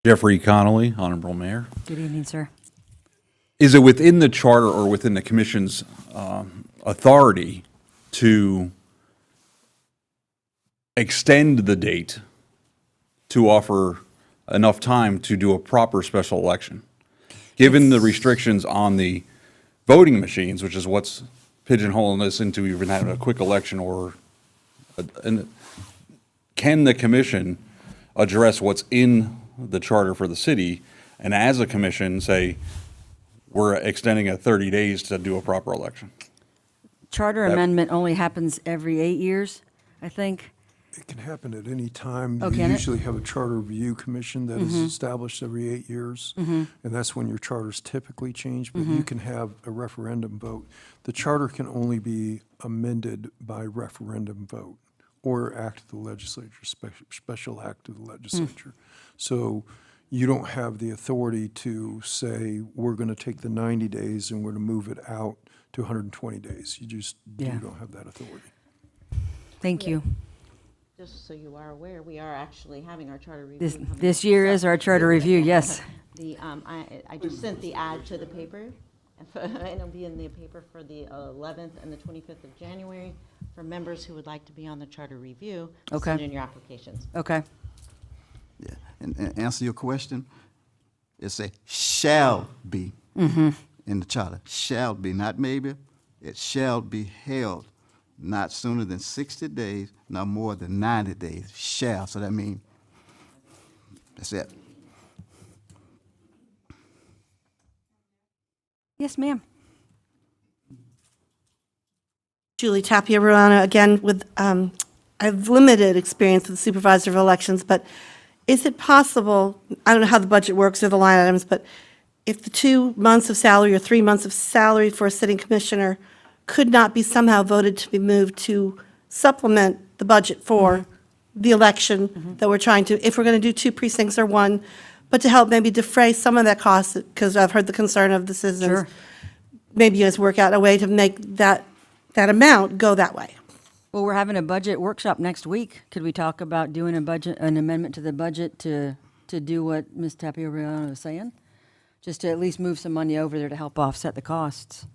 Jeffrey Connolly, Honorable Mayor. Good evening, sir. Is it within the charter or within the commission's authority to extend the date to offer enough time to do a proper special election? Given the restrictions on the voting machines, which is what's pigeonholing us into even having a quick election or, can the commission address what's in the charter for the city and as a commission say, we're extending it 30 days to do a proper election? Charter amendment only happens every 8 years, I think. It can happen at any time. Oh, You can it? usually have a charter review commission that is established every 8 years, and that's when your charters typically change, but you can have a referendum vote. The charter can only be amended by referendum vote or act of the legislature, special act of the legislature. So you don't have the authority to say, we're going to take the 90 days and we're going to move it out to 120 days. You just Yeah. you don't have that authority. Thank you. Just so you are aware, we are actually having our charter review. This, coming this up. year is our charter review, yes. I just sent the ad to the paper, and it'll be in the paper for the 11th and the 25th of January for members who would like to be on the charter review. Okay. Send in your applications. Okay. Yeah, and answer your question, it's a shall be in the charter. Shall be, not maybe. It shall be held not sooner than 60 days, not more than 90 days. Shall, so that means, that's it. Yes, ma'am. Julie Tapia Ruana, again, with, I have limited experience with supervisor of elections, but is it possible, I don't know how the budget works or the line items, but if the 2 months of salary or 3 months of salary for a sitting commissioner could not be somehow voted to be moved to supplement the budget for the election that we're trying to, if we're going to do 2 precincts or 1, but to help maybe defray some of that cost, because I've heard the concern of the citizens. Sure. Maybe you guys work out a way to make that amount go that way. Well, we're having a budget workshop next week. Could we talk about doing an amendment to the budget to do what Ms. Tapia Riano was saying? Just to at least move some money over there to help offset the costs.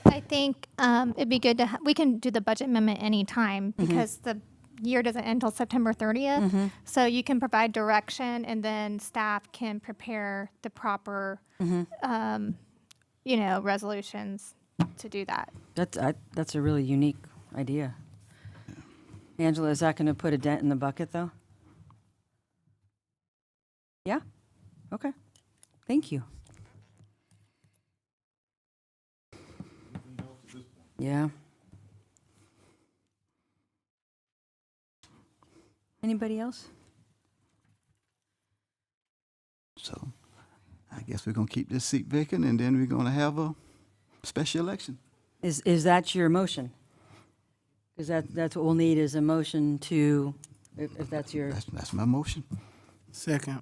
I think it'd be good to, we can do the budget amendment anytime because the year doesn't end until September 30th. So you can provide direction and then staff can prepare the proper, resolutions to do that. That's a really unique idea. Angela, is that going to put a dent in the bucket, though? Yeah? Okay. Thank you. Yeah. Anybody else? So I guess we're going to keep this seat vacant, and then we're going to have a special election. Is that your motion? Because that's what we'll need is a motion to, if that's your. That's my motion. Second.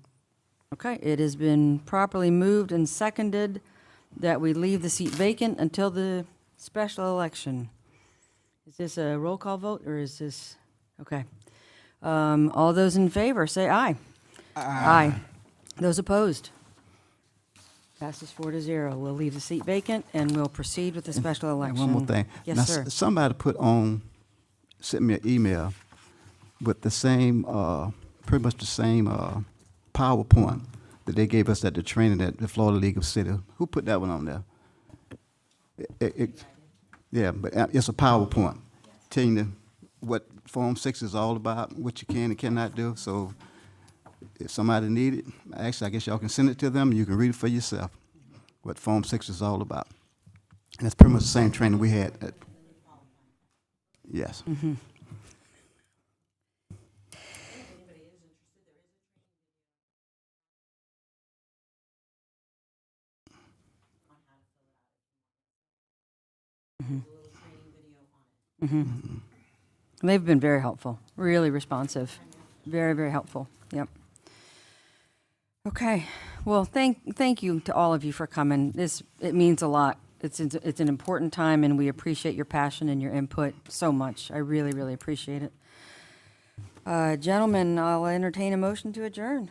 Okay, it has been properly moved and seconded that we leave the seat vacant until the special election. Is this a roll call vote, or is this, okay. All those in favor, say aye. Aye. Those opposed? Passes 4-0. We'll leave the seat vacant, and we'll proceed with the special And election. one more thing. Yes, Now, sir. Somebody sent me an email with the same, pretty much the same PowerPoint that they gave us at the training at the Florida League of Cities. Who put that one on there? Yeah, but it's a PowerPoint telling you what Form 6 is all about, what you can and cannot do. So if somebody need it, actually, I guess y'all can send it to them. You can read it for yourself, what Form 6 is all about. And it's pretty much the same training we had. Yes. Mm-hmm. Mm-hmm. They've been very helpful, really responsive, very, very helpful. Yep. Okay. Well, thank you to all of you for coming. It means a lot. It's an important time, and we appreciate your passion and your input so much. I really, really appreciate it. Gentlemen, I'll entertain a motion to adjourn.